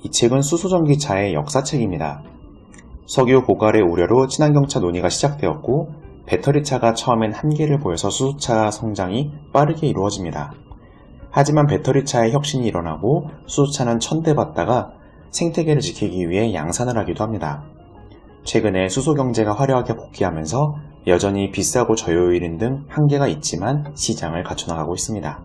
이 책은 수소전기차의 역사책입니다. 석유 고갈의 우려로 친환경차 논의가 시작되었고 배터리차가 처음엔 한계를 보여서 수소차 성장이 빠르게 이루어집니다. 하지만 배터리차의 혁신이 일어나고 수소차는 천대받다가 생태계를 지키기 위해 양산을 하기도 합니다. 최근에 수소경제가 화려하게 복귀하면서 여전히 비싸고 저효율인 등 한계가 있지만 시장을 갖춰나가고 있습니다.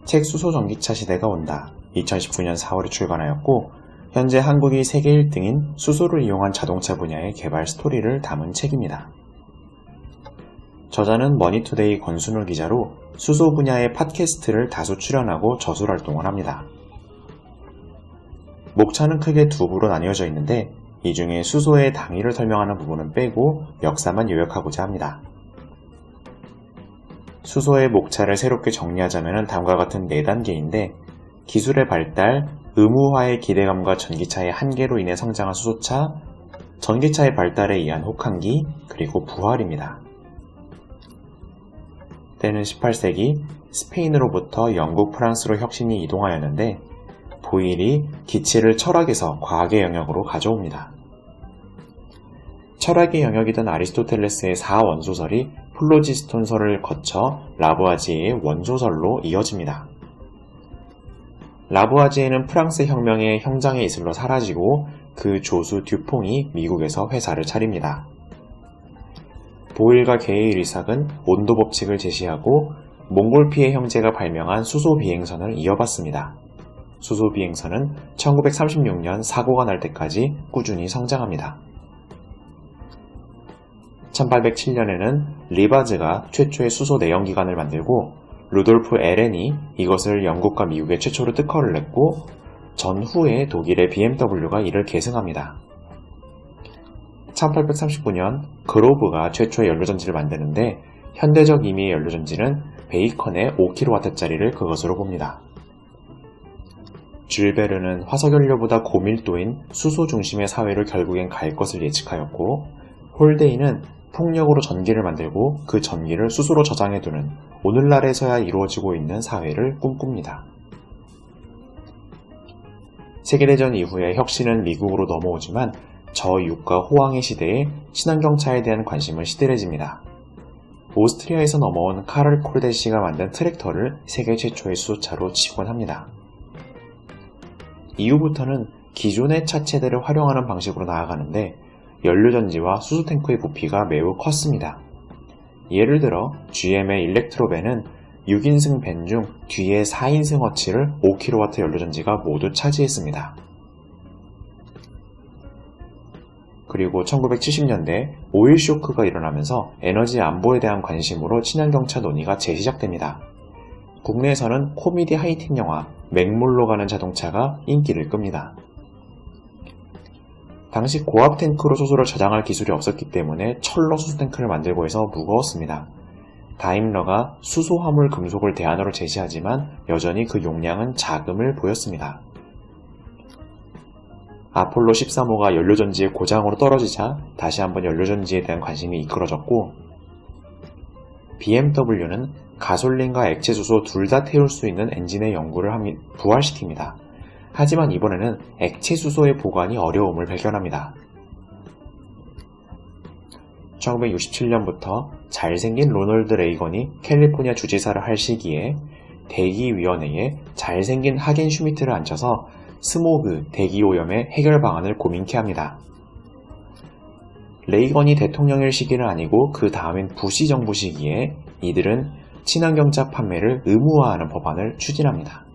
책 수소전기차 시대가 온다. 2019년 4월에 출간하였고 현재 한국이 세계 1등인 수소를 이용한 자동차 분야의 개발 스토리를 담은 책입니다. 저자는 머니투데이 권순우 기자로 수소 분야의 팟캐스트를 다수 출연하고 저술 활동을 합니다. 목차는 크게 두 부로 나뉘어져 있는데 이 중에 수소의 당위를 설명하는 부분은 빼고 역사만 요약하고자 합니다. 수소의 목차를 새롭게 정리하자면 다음과 같은 4단계인데 기술의 발달, 의무화의 기대감과 전기차의 한계로 인해 성장한 수소차, 전기차의 발달에 의한 혹한기, 그리고 부활입니다. 때는 18세기 스페인으로부터 영국, 프랑스로 혁신이 이동하였는데 보일이 기치를 철학에서 과학의 영역으로 가져옵니다. 철학의 영역이던 아리스토텔레스의 4원소설이 플로지스톤설을 거쳐 라부아지에의 원소설로 이어집니다. 라부아지에는 프랑스 혁명의 형장의 이슬로 사라지고 그 조수 듀퐁이 미국에서 회사를 차립니다. 보일과 게이 리삭은 온도 법칙을 제시하고 몽골피의 형제가 발명한 수소 비행선을 이어받습니다. 수소 비행선은 1936년 사고가 날 때까지 꾸준히 성장합니다. 1807년에는 리바즈가 최초의 수소 내연기관을 만들고 루돌프 에렌이 이것을 영국과 미국에 최초로 특허를 냈고 전후에 독일의 BMW가 이를 계승합니다. 1839년 그로브가 최초의 연료전지를 만드는데 현대적 의미의 연료전지는 베이컨의 5kW짜리를 그것으로 봅니다. 줄 베르는 화석연료보다 고밀도인 수소 중심의 사회로 결국엔 갈 것을 예측하였고 홀데이는 풍력으로 전기를 만들고 그 전기를 수소로 저장해두는 오늘날에서야 이루어지고 있는 사회를 꿈꿉니다. 세계대전 이후에 혁신은 미국으로 넘어오지만 저유가 호황의 시대에 친환경차에 대한 관심은 시들해집니다. 오스트리아에서 넘어온 카를 콜데시가 만든 트랙터를 세계 최초의 수소차로 치곤합니다. 이후부터는 기존의 차체들을 활용하는 방식으로 나아가는데 연료전지와 수소탱크의 부피가 매우 컸습니다. 예를 들어 GM의 일렉트로벤은 6인승 벤 중 뒤에 4인승 허치를 5kW 연료전지가 모두 차지했습니다. 그리고 1970년대 오일 쇼크가 일어나면서 에너지 안보에 대한 관심으로 친환경차 논의가 재시작됩니다. 국내에서는 코미디 하이틴 영화 맹물로 가는 자동차가 인기를 끕니다. 당시 고압 탱크로 수소를 저장할 기술이 없었기 때문에 철로 수소 탱크를 만들고 해서 무거웠습니다. 다임러가 수소 화물 금속을 대안으로 제시하지만 여전히 그 용량은 자금을 보였습니다. 아폴로 13호가 연료전지의 고장으로 떨어지자 다시 한번 연료전지에 대한 관심이 이끌어졌고 BMW는 가솔린과 액체수소 둘 다 태울 수 있는 엔진의 연구를 부활시킵니다. 하지만 이번에는 액체수소의 보관이 어려움을 발견합니다. 1967년부터 잘생긴 로널드 레이건이 캘리포니아 주지사를 할 시기에 대기위원회에 잘생긴 하겐 슈미트를 앉혀서 스모그, 대기오염의 해결 방안을 고민케 합니다. 레이건이 대통령일 시기는 아니고 그 다음인 부시 정부 시기에 이들은 친환경차 판매를 의무화하는 법안을 추진합니다.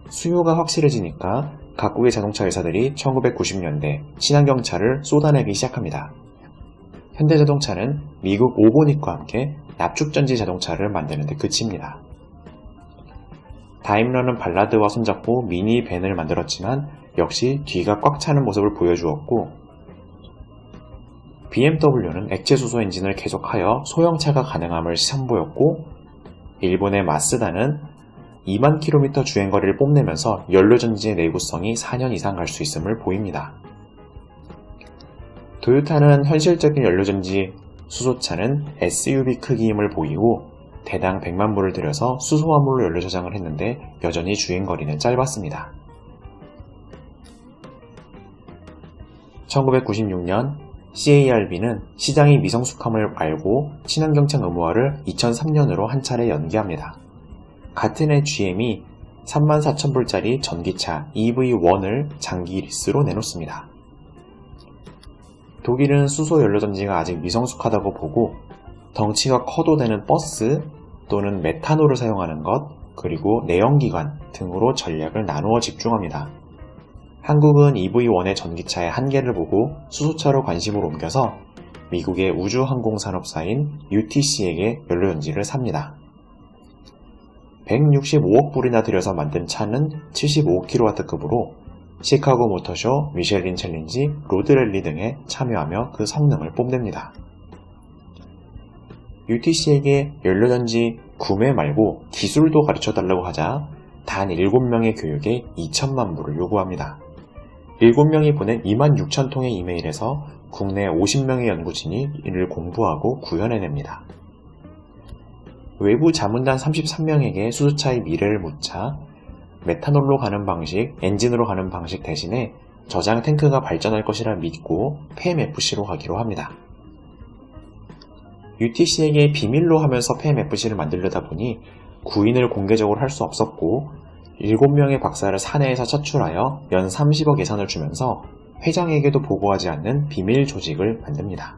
수요가 확실해지니까 각국의 자동차 회사들이 1990년대 친환경차를 쏟아내기 시작합니다. 현대자동차는 미국 오보닉과 함께 납축전지 자동차를 만드는 데 그칩니다. 다임러는 발라드와 손잡고 미니밴을 만들었지만 역시 뒤가 꽉 차는 모습을 보여주었고 BMW는 액체수소 엔진을 계속하여 소형차가 가능함을 선보였고 일본의 마쓰다는 2만 km 주행거리를 뽐내면서 연료전지의 내구성이 4년 이상 갈 수 있음을 보입니다. 도요타는 현실적인 연료전지 수소차는 SUV 크기임을 보이고 대당 100만 불을 들여서 수소화물로 연료 저장을 했는데 여전히 주행거리는 짧았습니다. 1996년 CARB는 시장이 미성숙함을 알고 친환경차 의무화를 2003년으로 한 차례 연기합니다. 같은 해 GM이 34,000불짜리 전기차 EV1을 장기 리스로 내놓습니다. 독일은 수소 연료전지가 아직 미성숙하다고 보고 덩치가 커도 되는 버스 또는 메탄올을 사용하는 것, 그리고 내연기관 등으로 전략을 나누어 집중합니다. 한국은 EV1의 전기차의 한계를 보고 수소차로 관심을 옮겨서 미국의 우주항공산업사인 UTC에게 연료전지를 삽니다. 165억 불이나 들여서 만든 차는 75kW급으로 시카고 모터쇼, 미셸린 챌린지, 로드랠리 등에 참여하며 그 성능을 뽐냅니다. UTC에게 연료전지 구매 말고 기술도 가르쳐달라고 하자 단 7명의 교육에 2천만 불을 요구합니다. 7명이 보낸 26,000통의 이메일에서 국내 50명의 연구진이 이를 공부하고 구현해냅니다. 외부 자문단 33명에게 수소차의 미래를 묻자 메탄올로 가는 방식, 엔진으로 가는 방식 대신에 저장 탱크가 발전할 것이라 믿고 PMFC로 가기로 합니다. UTC에게 비밀로 하면서 PMFC를 만들려다 보니 구인을 공개적으로 할 수 없었고 7명의 박사를 사내에서 차출하여 연 30억 예산을 주면서 회장에게도 보고하지 않는 비밀 조직을 만듭니다.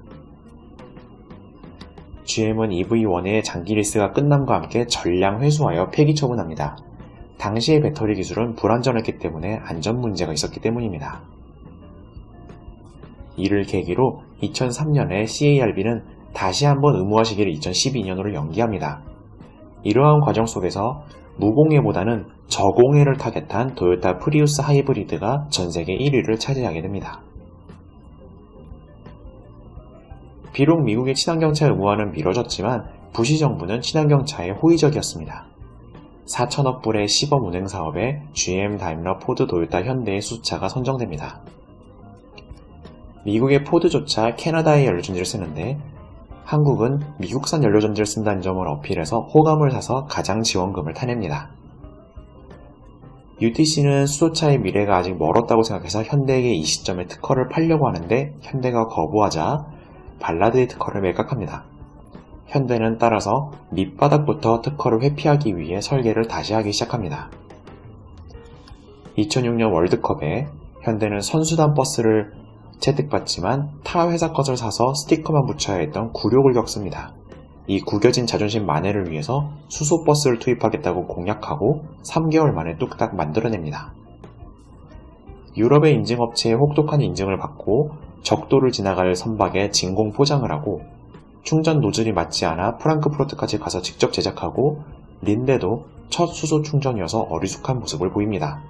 GM은 EV1의 장기 리스가 끝남과 함께 전량 회수하여 폐기 처분합니다. 당시의 배터리 기술은 불안전했기 때문에 안전 문제가 있었기 때문입니다. 이를 계기로 2003년에 CARB는 다시 한번 의무화 시기를 2012년으로 연기합니다. 이러한 과정 속에서 무공해보다는 저공해를 타겟한 도요타 프리우스 하이브리드가 전세계 1위를 차지하게 됩니다. 비록 미국의 친환경차 의무화는 미뤄졌지만 부시 정부는 친환경차에 호의적이었습니다. 4천억 불의 시범 운행 사업에 GM, 다임러, 포드, 도요타, 현대의 수차가 선정됩니다. 미국의 포드조차 캐나다의 연료전지를 쓰는데 한국은 미국산 연료전지를 쓴다는 점을 어필해서 호감을 사서 가장 지원금을 타냅니다. UTC는 수소차의 미래가 아직 멀었다고 생각해서 현대에게 이 시점에 특허를 팔려고 하는데 현대가 거부하자 발라드의 특허를 매각합니다. 현대는 따라서 밑바닥부터 특허를 회피하기 위해 설계를 다시 하기 시작합니다. 2006년 월드컵에 현대는 선수단 버스를 채택받지만 타 회사 것을 사서 스티커만 붙여야 했던 굴욕을 겪습니다. 이 구겨진 자존심 만회를 위해서 수소버스를 투입하겠다고 공약하고 3개월 만에 뚝딱 만들어냅니다. 유럽의 인증업체의 혹독한 인증을 받고 적도를 지나갈 선박에 진공 포장을 하고 충전 노즐이 맞지 않아 프랑크푸르트까지 가서 직접 제작하고 린데도 첫 수소 충전이어서 어리숙한 모습을 보입니다.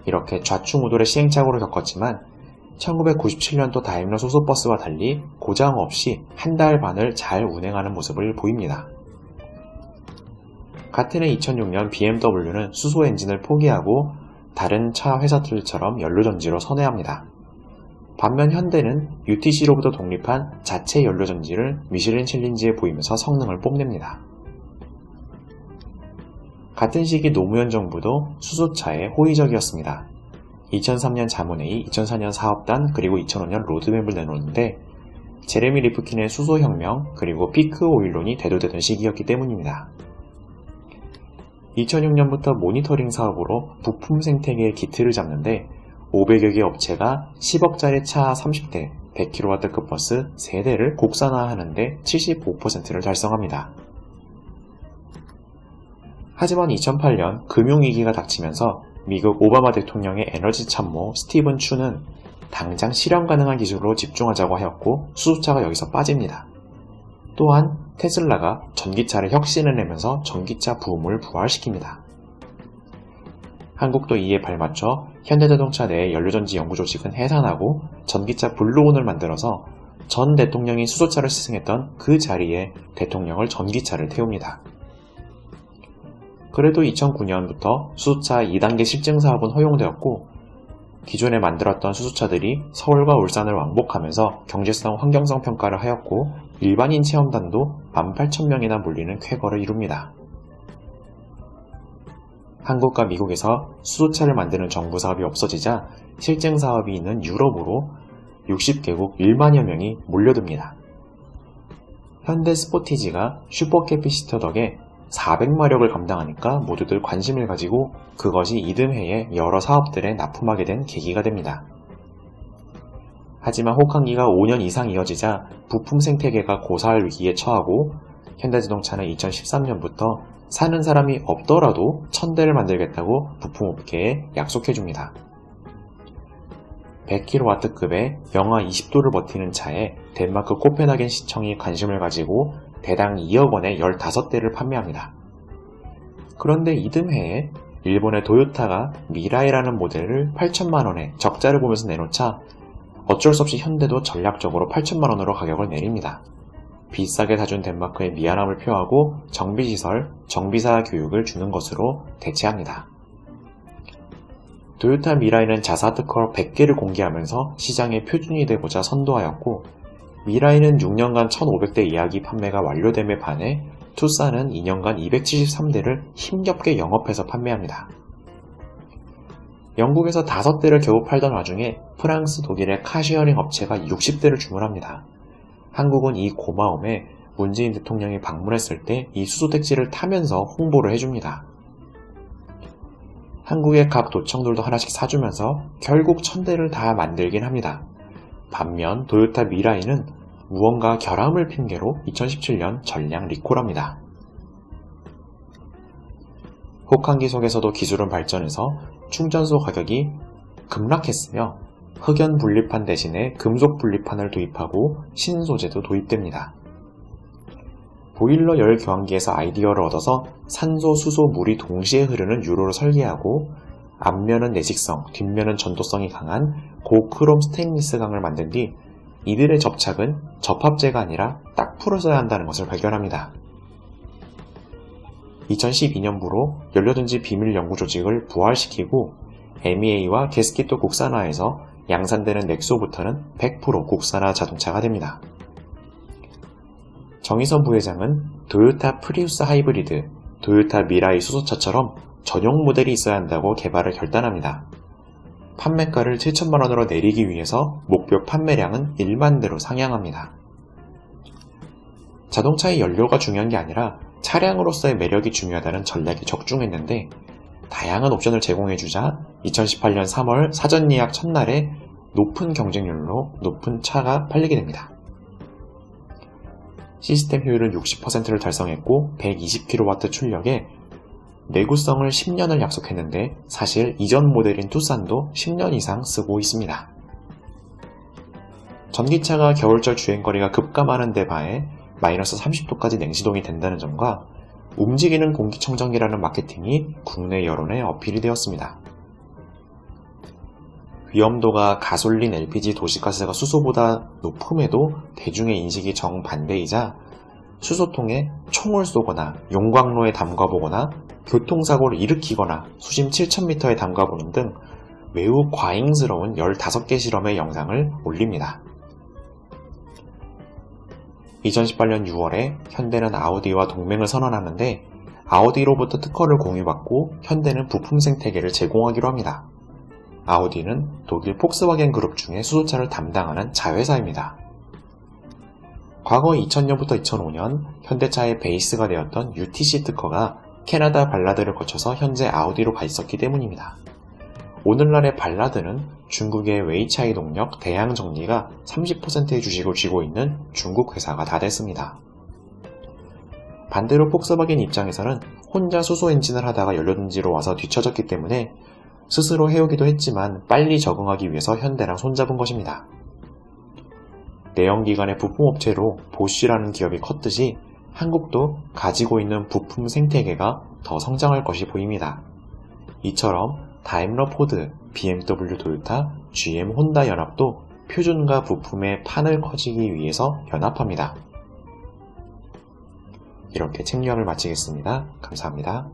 이렇게 좌충우돌의 시행착오를 겪었지만 1997년도 다임러 수소버스와 달리 고장 없이 한 달 반을 잘 운행하는 모습을 보입니다. 같은 해 2006년 BMW는 수소 엔진을 포기하고 다른 차 회사들처럼 연료전지로 선회합니다. 반면 현대는 UTC로부터 독립한 자체 연료전지를 미슐린 챌린지에 보이면서 성능을 뽐냅니다. 같은 시기 노무현 정부도 수소차에 호의적이었습니다. 2003년 자문회의, 2004년 사업단, 그리고 2005년 로드맵을 내놓는데 제레미 리프킨의 수소혁명, 그리고 피크 오일론이 대두되던 시기였기 때문입니다. 2006년부터 모니터링 사업으로 부품 생태계의 기틀을 잡는데 500여 개 업체가 10억짜리 차 30대, 100kW급 버스 3대를 국산화하는데 75%를 달성합니다. 하지만 2008년 금융위기가 닥치면서 미국 오바마 대통령의 에너지 참모 스티븐 추는 당장 실현 가능한 기술로 집중하자고 하였고 수소차가 여기서 빠집니다. 또한 테슬라가 전기차를 혁신해내면서 전기차 붐을 부활시킵니다. 한국도 이에 발맞춰 현대자동차 내 연료전지 연구조직은 해산하고 전기차 블루온을 만들어서 전 대통령이 수소차를 시승했던 그 자리에 대통령을 전기차를 태웁니다. 그래도 2009년부터 수소차 2단계 실증 사업은 허용되었고 기존에 만들었던 수소차들이 서울과 울산을 왕복하면서 경제성, 환경성 평가를 하였고 일반인 체험단도 18,000명이나 몰리는 쾌거를 이룹니다. 한국과 미국에서 수소차를 만드는 정부 사업이 없어지자 실증 사업이 있는 유럽으로 60개국 1만여 명이 몰려듭니다. 현대 스포티지가 슈퍼캐피시터 덕에 400마력을 감당하니까 모두들 관심을 가지고 그것이 이듬해에 여러 사업들에 납품하게 된 계기가 됩니다. 하지만 혹한기가 5년 이상 이어지자 부품 생태계가 고사할 위기에 처하고 현대자동차는 2013년부터 사는 사람이 없더라도 1000대를 만들겠다고 부품업계에 약속해줍니다. 100kW급의 영하 20도를 버티는 차에 덴마크 코펜하겐 시청이 관심을 가지고 대당 2억 원에 15대를 판매합니다. 그런데 이듬해에 일본의 도요타가 미라이라는 모델을 8천만 원에 적자를 보면서 내놓자 어쩔 수 없이 현대도 전략적으로 8천만 원으로 가격을 내립니다. 비싸게 사준 덴마크의 미안함을 표하고 정비시설, 정비사 교육을 주는 것으로 대체합니다. 도요타 미라이는 자사 특허 100개를 공개하면서 시장의 표준이 되고자 선도하였고 미라이는 6년간 1500대 예약이 판매가 완료됨에 반해 투싼은 2년간 273대를 힘겹게 영업해서 판매합니다. 영국에서 5대를 겨우 팔던 와중에 프랑스, 독일의 카쉐어링 업체가 60대를 주문합니다. 한국은 이 고마움에 문재인 대통령이 방문했을 때 이 수소택지를 타면서 홍보를 해줍니다. 한국의 각 도청들도 하나씩 사주면서 결국 1000대를 다 만들긴 합니다. 반면 도요타 미라이는 무언가 결함을 핑계로 2017년 전량 리콜합니다. 혹한기 속에서도 기술은 발전해서 충전소 가격이 급락했으며 흑연 분리판 대신에 금속 분리판을 도입하고 신소재도 도입됩니다. 보일러 열 교환기에서 아이디어를 얻어서 산소, 수소, 물이 동시에 흐르는 유로를 설계하고 앞면은 내식성, 뒷면은 전도성이 강한 고크롬 스테인리스 강을 만든 뒤 이들의 접착은 접합제가 아니라 딱 풀어져야 한다는 것을 발견합니다. 2012년부로 연료전지 비밀 연구 조직을 부활시키고 MEA와 게스킷도 국산화해서 양산되는 넥소부터는 100% 국산화 자동차가 됩니다. 정의선 부회장은 도요타 프리우스 하이브리드, 도요타 미라이 수소차처럼 전용 모델이 있어야 한다고 개발을 결단합니다. 판매가를 7천만 원으로 내리기 위해서 목표 판매량은 1만 대로 상향합니다. 자동차의 연료가 중요한 게 아니라 차량으로서의 매력이 중요하다는 전략에 적중했는데 다양한 옵션을 제공해주자 2018년 3월 사전 예약 첫날에 높은 경쟁률로 높은 차가 팔리게 됩니다. 시스템 효율은 60%를 달성했고 120kW 출력에 내구성을 10년을 약속했는데 사실 이전 모델인 투싼도 10년 이상 쓰고 있습니다. 전기차가 겨울철 주행거리가 급감하는 데 반해 마이너스 30도까지 냉시동이 된다는 점과 움직이는 공기청정기라는 마케팅이 국내 여론에 어필이 되었습니다. 위험도가 가솔린, LPG, 도시가스가 수소보다 높음에도 대중의 인식이 정반대이자 수소통에 총을 쏘거나 용광로에 담가보거나 교통사고를 일으키거나 수심 7,000m에 담가보는 등 매우 과잉스러운 15개 실험의 영상을 올립니다. 2018년 6월에 현대는 아우디와 동맹을 선언하는데 아우디로부터 특허를 공유받고 현대는 부품 생태계를 제공하기로 합니다. 아우디는 독일 폭스바겐 그룹 중에 수소차를 담당하는 자회사입니다. 과거 2000년부터 2005년 현대차의 베이스가 되었던 UTC 특허가 캐나다 발라드를 거쳐서 현재 아우디로 가 있었기 때문입니다. 오늘날의 발라드는 중국의 웨이차이 동력 대양정리가 30%의 주식을 쥐고 있는 중국 회사가 다 됐습니다. 반대로 폭스바겐 입장에서는 혼자 수소 엔진을 하다가 연료전지로 와서 뒤처졌기 때문에 스스로 해오기도 했지만 빨리 적응하기 위해서 현대랑 손잡은 것입니다. 내연기관의 부품업체로 보쉬라는 기업이 컸듯이 한국도 가지고 있는 부품 생태계가 더 성장할 것이 보입니다. 이처럼 다임러 포드, BMW 도요타, GM 혼다 연합도 표준과 부품의 판을 커지기 위해서 연합합니다. 이렇게 책략을 마치겠습니다. 감사합니다.